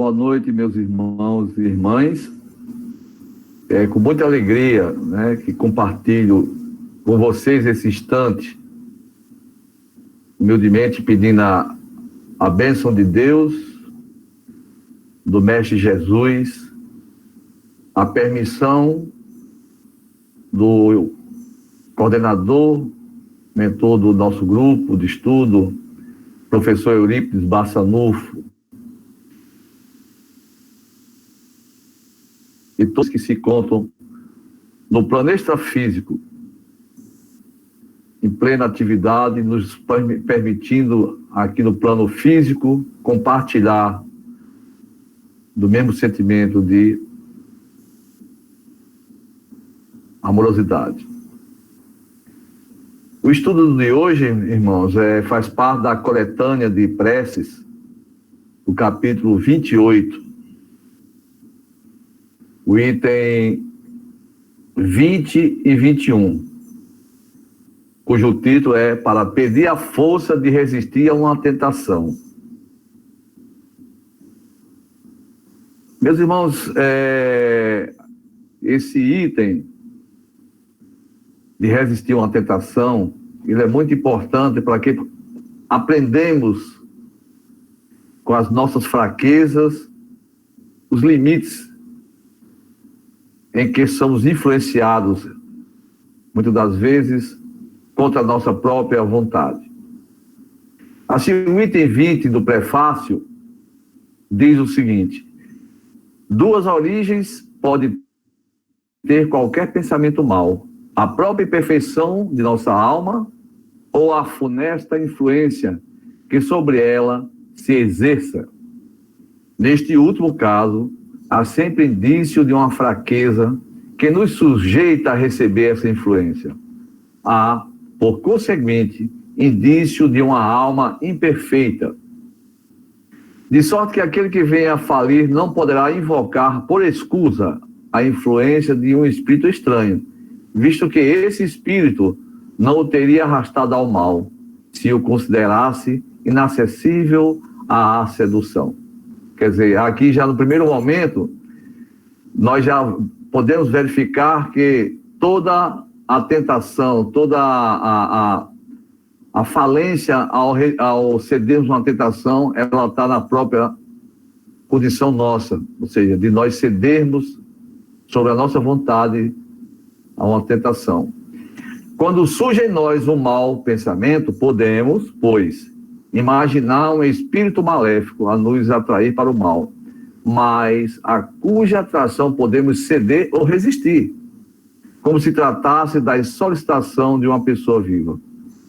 boa noite, meus irmãos e irmãs. É com muita alegria, né, que compartilho com vocês esse instante, humildemente pedindo a bênção de Deus, do Mestre Jesus, a permissão do coordenador, mentor do nosso grupo de estudo, professor Eurípides Bassanufo, e todos que se encontram no plano extrafísico, em plena atividade, nos permitindo aqui no plano físico compartilhar do mesmo sentimento de amorosidade. O estudo de hoje, irmãos, faz parte da coletânea de preces, do capítulo 28, o item 20 e 21, cujo título é Para pedir a força de resistir a uma tentação. Meus irmãos, esse item de resistir a uma tentação, ele é muito importante para que aprendemos com as nossas fraquezas, os limites em que somos influenciados, muitas das vezes, contra a nossa própria vontade. Assim, o item 20 do prefácio diz o seguinte: duas origens pode ter qualquer pensamento mau: a própria imperfeição de nossa alma ou a funesta influência que sobre ela se exerça. Neste último caso, há sempre indício de uma fraqueza que nos sujeita a receber essa influência. Há, por conseguinte, indício de uma alma imperfeita. De sorte que aquele que venha a falir não poderá invocar por escusa a influência de um espírito estranho, visto que esse espírito não o teria arrastado ao mal, se o considerasse inacessível à sedução. Quer dizer, aqui já no primeiro momento, nós já podemos verificar que toda a tentação, toda a falência ao cedermos uma tentação, ela está na própria condição nossa, ou seja, de nós cedermos sobre a nossa vontade a uma tentação. Quando surge em nós um mau pensamento, podemos, pois, imaginar um espírito maléfico a nos atrair para o mal, mas a cuja atração podemos ceder ou resistir, como se tratasse da solicitação de uma pessoa viva.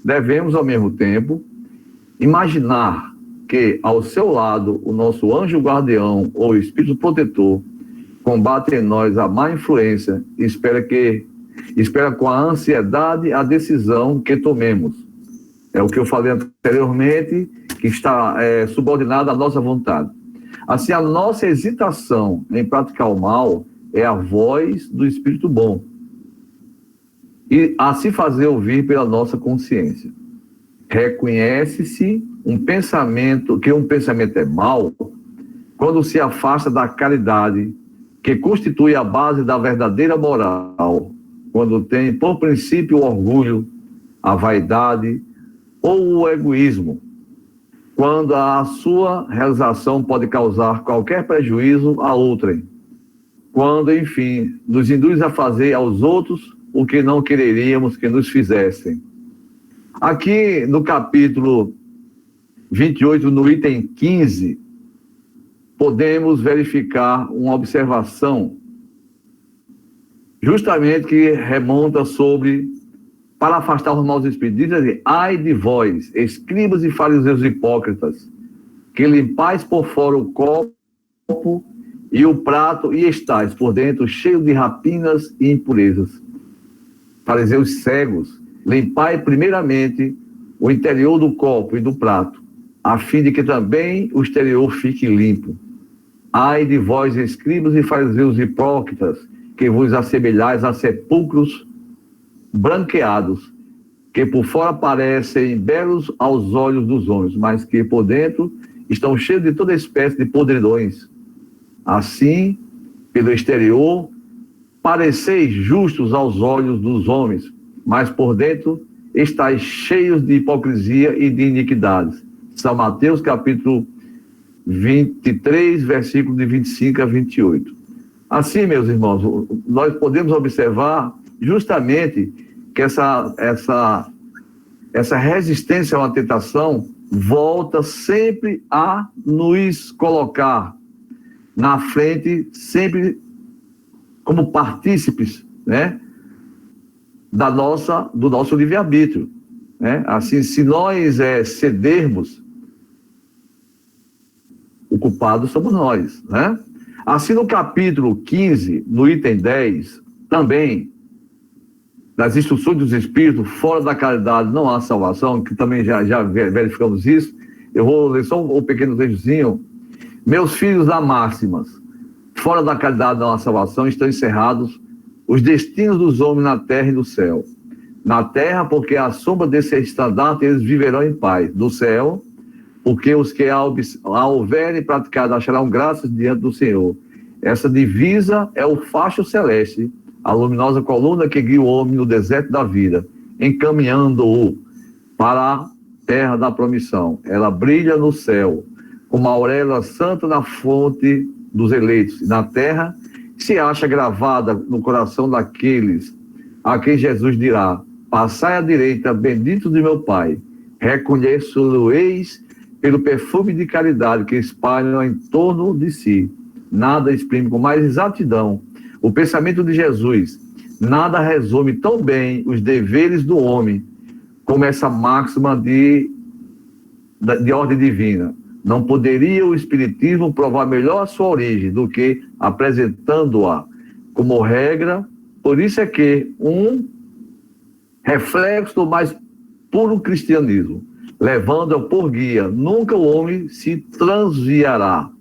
Devemos, ao mesmo tempo, imaginar que, ao seu lado, o nosso anjo guardião ou espírito protetor combate em nós a má influência e espera com a ansiedade a decisão que tomemos. É o que eu falei anteriormente, que está subordinado à nossa vontade. Assim, a nossa hesitação em praticar o mal é a voz do Espírito bom, e a se fazer ouvir pela nossa consciência. Reconhece-se que um pensamento é mau quando se afasta da caridade, que constitui a base da verdadeira moral, quando tem por princípio o orgulho, a vaidade ou o egoísmo, quando a sua realização pode causar qualquer prejuízo a outrem, quando, enfim, nos induz a fazer aos outros o que não quereríamos que nos fizessem. Aqui no capítulo 28, no item 15, podemos verificar uma observação justamente que remonta sobre, para afastar os maus espíritos, diz assim: ai de vós, escribas e fariseus hipócritas, que limpais por fora o copo e o prato e estáis por dentro cheio de rapinas e impurezas. Fariseus cegos, limpai primeiramente o interior do copo e do prato, a fim de que também o exterior fique limpo. Ai de vós, escribas e fariseus hipócritas, que vos assemelhais a sepulcros branqueados, que por fora parecem belos aos olhos dos homens, mas que por dentro estão cheios de toda espécie de podridões. Assim, pelo exterior, pareceis justos aos olhos dos homens, mas por dentro estáis cheios de hipocrisia e de iniquidades. São Mateus, capítulo 23, versículo de 25 a 28. Assim, meus irmãos, nós podemos observar justamente que essa resistência a uma tentação volta sempre a nos colocar na frente, sempre como partícipes, né, do nosso livre-arbítrio, né? Assim, se nós cedermos, o culpado somos nós, né? Assim, no capítulo 15, no item 10, também, das instruções dos Espíritos, fora da caridade não há salvação, que também já verificamos isso. Eu vou ler só um pequeno trechozinho. Meus filhos amáximas, fora da caridade não há salvação, estão encerrados os destinos dos homens na terra e no céu. Na terra, porque à sombra desse estandarte eles viverão em paz. No céu, porque os que a houverem praticado acharão graças diante do Senhor. Essa divisa é o facho celeste, a luminosa coluna que guia o homem no deserto da vida, encaminhando-o para a terra da promissão. Ela brilha no céu, como a auréola santa na fonte dos eleitos. E na terra se acha gravada no coração daqueles a quem Jesus dirá: passai à direita, bendito de meu Pai. Reconheço-lo-eis pelo perfume de caridade que espalham em torno de si. Nada exprime com mais exatidão o pensamento de Jesus. Nada resume tão bem os deveres do homem como essa máxima de ordem divina. Não poderia o Espiritismo provar melhor a sua origem do que apresentando-a como regra. Por isso é que um reflexo do mais puro cristianismo, levando-a por guia, nunca o homem se transviará.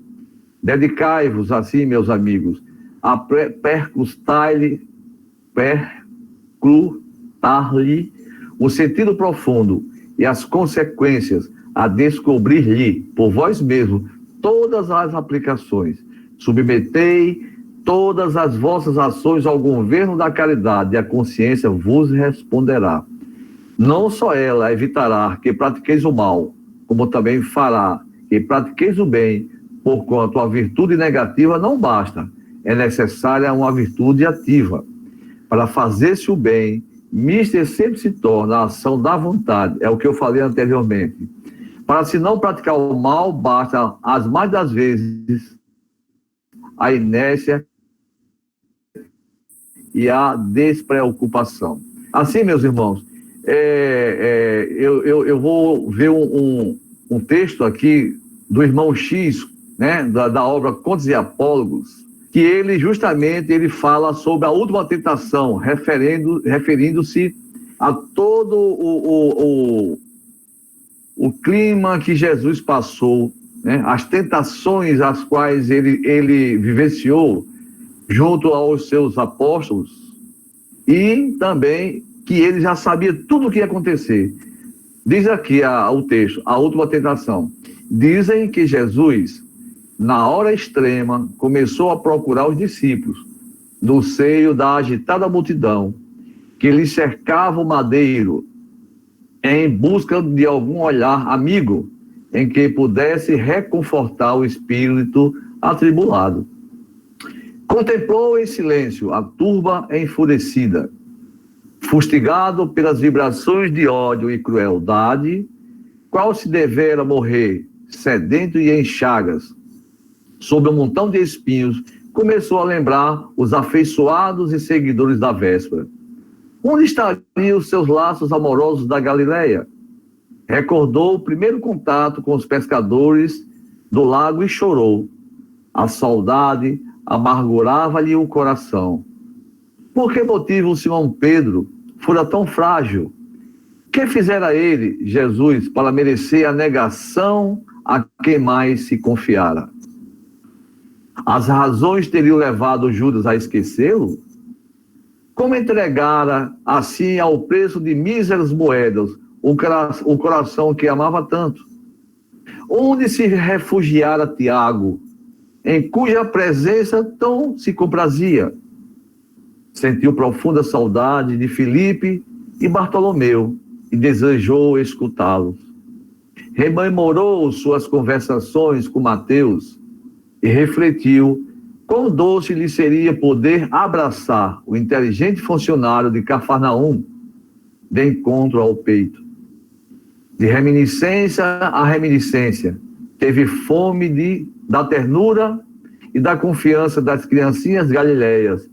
Dedicai-vos assim, meus amigos, a percrutar-lhe o sentido profundo e as consequências, a descobrir-lhe por vós mesmos todas as aplicações. Submetei todas as vossas ações ao governo da caridade e a consciência vos responderá. Não só ela evitará que pratiqueis o mal, como também fará que pratiqueis o bem, porquanto a virtude negativa não basta, é necessária uma virtude ativa. Para fazer-se o bem, mister sempre se torna a ação da vontade, é o que eu falei anteriormente. Para se não praticar o mal, basta, as mais das vezes, a inércia e a despreocupação. Assim, meus irmãos, eu vou ver um texto aqui do irmão X, né, da obra Contos e Apólogos, que ele justamente fala sobre a última tentação, referindo-se a todo o clima que Jesus passou, né, as tentações as quais ele vivenciou junto aos seus apóstolos, e também que ele já sabia tudo o que ia acontecer. Diz aqui o texto, a última tentação. Dizem que Jesus, na hora extrema, começou a procurar os discípulos no seio da agitada multidão que lhe cercava o madeiro, em busca de algum olhar amigo em que pudesse reconfortar o espírito atribulado. Contemplou em silêncio a turba enfurecida, fustigado pelas vibrações de ódio e crueldade, qual se devera morrer sedento e em chagas, sob um montão de espinhos, começou a lembrar os afeiçoados e seguidores da véspera. Onde estariam os seus laços amorosos da Galileia? Recordou o primeiro contato com os pescadores do lago e chorou. A saudade amargurava-lhe o coração. Por que motivo Simão Pedro fora tão frágil? Que fizera ele, Jesus, para merecer a negação a quem mais se confiara? As razões teriam levado Judas a esquecê-lo? Como entregara assim ao preço de míseras moedas o coração que amava tanto? Onde se refugiara Tiago, em cuja presença tão se comprazia. Sentiu profunda saudade de Filipe e Bartolomeu e desejou escutá-los. Rememorou suas conversações com Mateus e refletiu quão doce lhe seria poder abraçar o inteligente funcionário de Cafarnaum de encontro ao peito. De reminiscência a reminiscência, teve fome da ternura e da confiança das criancinhas galileias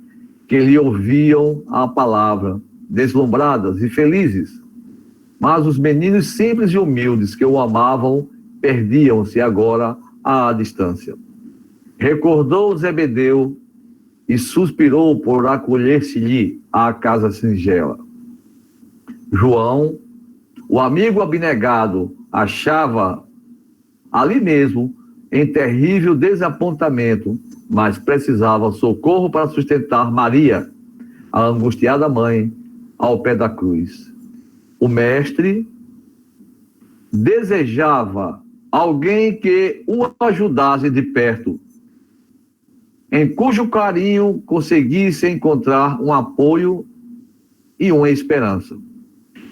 que lhe ouviam a palavra, deslumbradas e felizes. Mas os meninos simples e humildes que o amavam perdiam-se agora à distância. Recordou Zebedeu e suspirou por acolher-se-lhe à casa singela. João, o amigo abnegado, achava ali mesmo em terrível desapontamento, mas precisava socorro para sustentar Maria, a angustiada mãe, ao pé da cruz. O mestre desejava alguém que o ajudasse de perto, em cujo carinho conseguisse encontrar um apoio e uma esperança.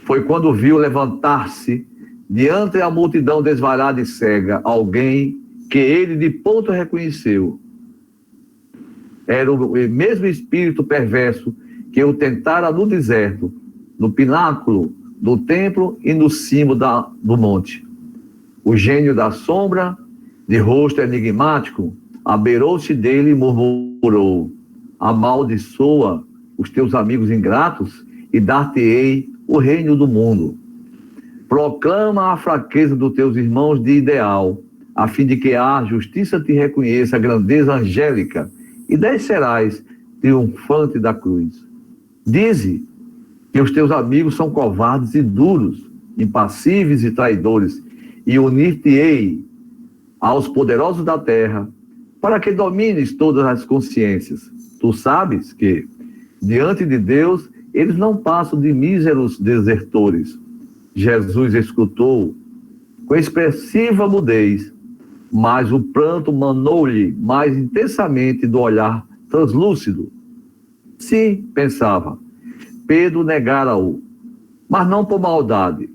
Foi quando viu levantar-se diante da multidão desvarada e cega alguém que ele de ponto reconheceu. Era o mesmo espírito perverso que o tentara no deserto, no pináculo do templo e no cimo do monte. O gênio da sombra, de rosto enigmático, abeirou-se dele e murmurou: amaldiçoa os teus amigos ingratos e dar-te-ei o reino do mundo. Proclama a fraqueza dos teus irmãos de ideal, a fim de que a justiça te reconheça a grandeza angélica e descerás triunfante da cruz. Dize que os teus amigos são covardes e duros, impassíveis e traidores, e unir-te-ei aos poderosos da terra, para que domines todas as consciências. Tu sabes que, diante de Deus, eles não passam de míseros desertores. Jesus escutou com expressiva mudez, mas o pranto manou-lhe mais intensamente do olhar translúcido. Sim, pensava, Pedro negara-o, mas não por maldade.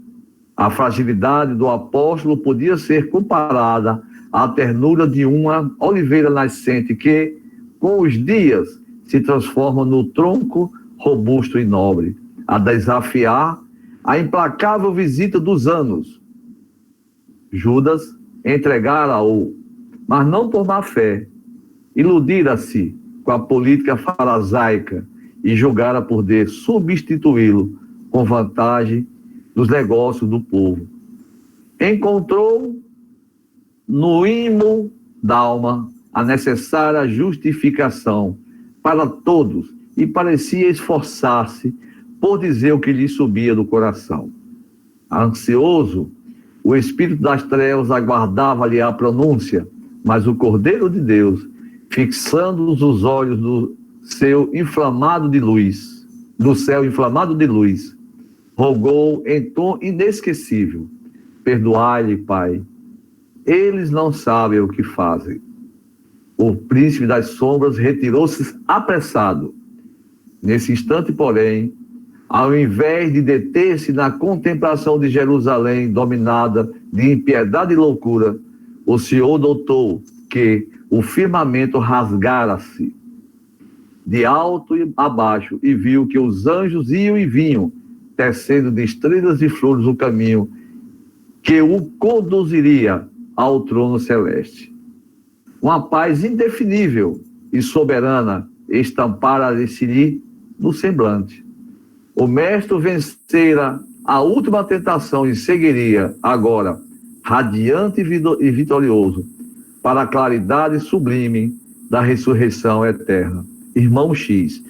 A fragilidade do apóstolo podia ser comparada à ternura de uma oliveira nascente que, com os dias, se transforma no tronco robusto e nobre, a desafiar a implacável visita dos anos. Judas entregara-o, mas não por má fé, iludira-se com a política farisaica e julgara poder substituí-lo com vantagem dos negócios do povo. Encontrou no imo da alma a necessária justificação para todos e parecia esforçar-se por dizer o que lhe subia do coração. Ansioso, o espírito das trevas aguardava-lhe a pronúncia, mas o Cordeiro de Deus, fixando os olhos do céu inflamado de luz, rogou em tom inesquecível: perdoai-lhe, Pai, eles não sabem o que fazem. O príncipe das sombras retirou-se apressado. Nesse instante, porém, ao invés de deter-se na contemplação de Jerusalém dominada de impiedade e loucura, o Senhor notou que o firmamento rasgara-se de alto a baixo e viu que os anjos iam e vinham, tecendo de estrelas e flores o caminho que o conduziria ao trono celeste. Uma paz indefinível e soberana estampara-se-lhe no semblante. O mestre vencera a última tentação e seguiria agora, radiante e vitorioso, para a claridade sublime da ressurreição eterna. Irmão X.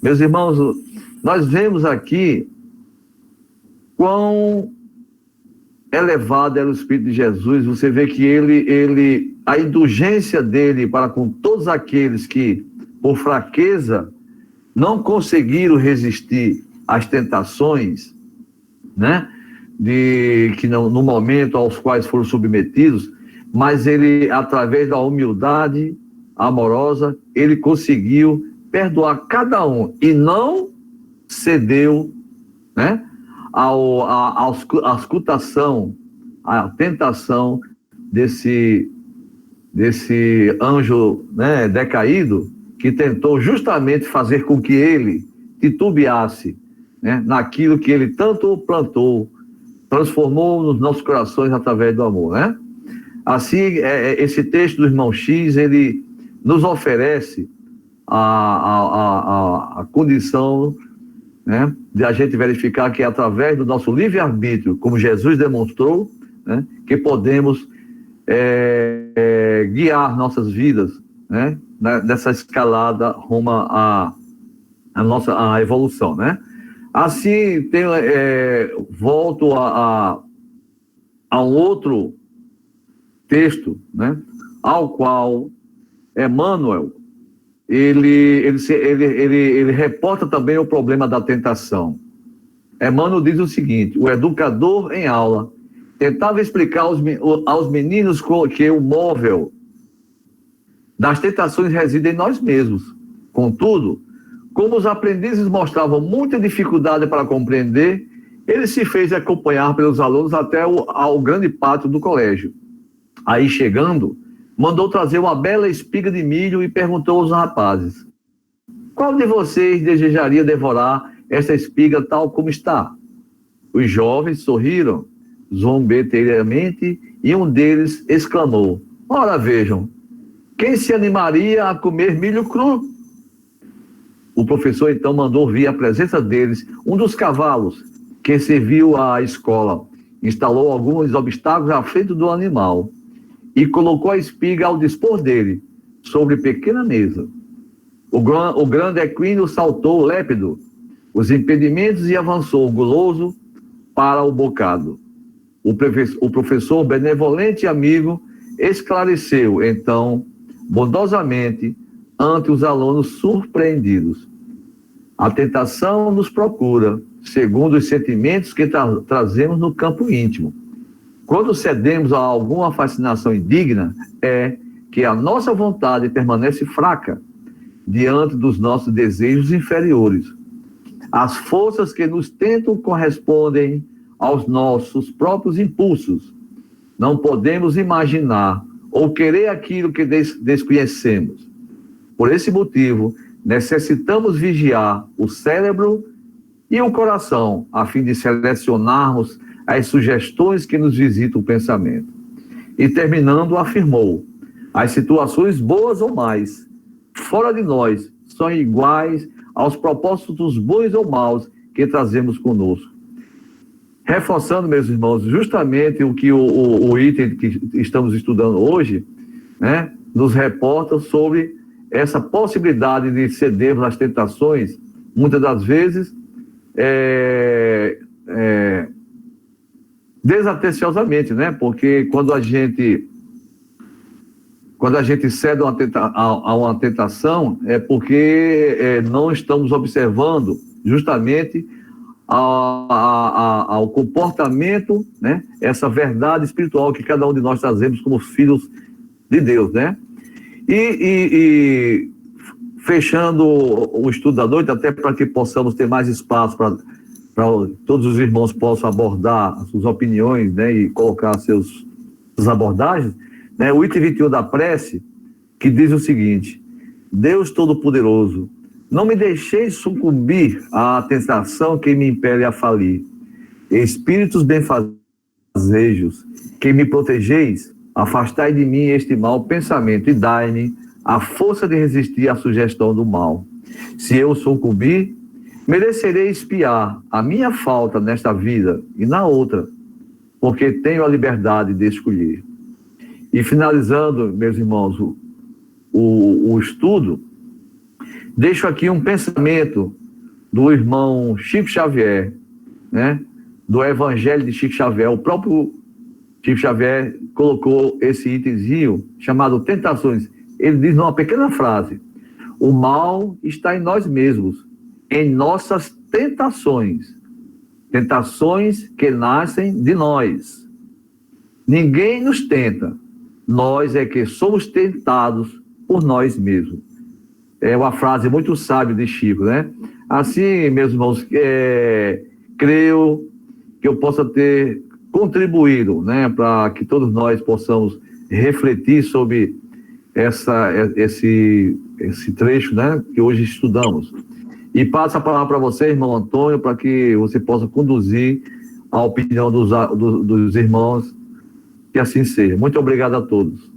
Meus irmãos, nós vemos aqui quão elevado era o Espírito de Jesus. Você vê que a indulgência dele para com todos aqueles que, por fraqueza, não conseguiram resistir às tentações, né? No momento aos quais foram submetidos, mas ele, através da humildade, amorosa, ele conseguiu perdoar cada um e não cedeu, né, à escutação, à tentação desse anjo, né, decaído, que tentou justamente fazer com que ele titubeasse, né, naquilo que ele tanto plantou, transformou nos nossos corações através do amor, né? Assim, esse texto do irmão X, ele nos oferece a condição, né, de a gente verificar que é através do nosso livre-arbítrio, como Jesus demonstrou, né, que podemos guiar nossas vidas, né, nessa escalada rumo à evolução, né? Assim, volto a um outro texto, né, ao qual Emmanuel ele reporta também o problema da tentação. Emmanuel diz o seguinte: o educador em aula tentava explicar aos meninos que o móvel das tentações reside em nós mesmos. Contudo, como os aprendizes mostravam muita dificuldade para compreender, ele se fez acompanhar pelos alunos até ao grande pátio do colégio. Aí, chegando, mandou trazer uma bela espiga de milho e perguntou aos rapazes: qual de vocês desejaria devorar essa espiga tal como está? Os jovens sorriram zombeteiramente e um deles exclamou: ora, vejam, quem se animaria a comer milho cru? O professor então mandou vir à presença deles um dos cavalos que serviu à escola, instalou alguns obstáculos à frente do animal e colocou a espiga ao dispor dele, sobre pequena mesa. O grande equino saltou lépido os impedimentos e avançou guloso para o bocado. O professor, benevolente e amigo, esclareceu, então, bondosamente, ante os alunos surpreendidos: a tentação nos procura, segundo os sentimentos que trazemos no campo íntimo. Quando cedemos a alguma fascinação indigna, é que a nossa vontade permanece fraca diante dos nossos desejos inferiores. As forças que nos tentam correspondem aos nossos próprios impulsos. Não podemos imaginar ou querer aquilo que desconhecemos. Por esse motivo, necessitamos vigiar o cérebro e o coração, a fim de selecionarmos as sugestões que nos visitam o pensamento. E terminando, afirmou: as situações boas ou mais, fora de nós, são iguais aos propósitos bons ou maus que trazemos conosco. Reforçando, meus irmãos, justamente o que o item que estamos estudando hoje, né, nos reporta sobre essa possibilidade de cedermos às tentações, muitas das vezes, desatenciosamente, né? Porque quando a gente cede a uma tentação, é porque não estamos observando justamente ao comportamento, né? Essa verdade espiritual que cada um de nós trazemos como filhos de Deus, né? E fechando o estudo da noite, até para que possamos ter mais espaço para todos os irmãos possam abordar as suas opiniões, né, e colocar suas abordagens, né, o item 21 da prece, que diz o seguinte: Deus Todo-Poderoso, não me deixeis sucumbir à tentação que me impele a falir. Espíritos benfazejos, que me protegeis, afastai de mim este mau pensamento e dai-me a força de resistir à sugestão do mal. Se eu sucumbir, merecerei expiar a minha falta nesta vida e na outra, porque tenho a liberdade de escolher. E finalizando, meus irmãos, o estudo, deixo aqui um pensamento do irmão Chico Xavier, né, do Evangelho de Chico Xavier. O próprio Chico Xavier colocou esse itemzinho chamado Tentações. Ele diz numa pequena frase: o mal está em nós mesmos, em nossas tentações, tentações que nascem de nós. Ninguém nos tenta, nós é que somos tentados por nós mesmos. É uma frase muito sábia de Chico, né? Assim, meus irmãos, creio que eu possa ter contribuído, né, para que todos nós possamos refletir sobre esse trecho, né, que hoje estudamos. E passo a palavra para você, irmão Antônio, para que você possa conduzir a opinião dos irmãos, que assim seja. Muito obrigado a todos.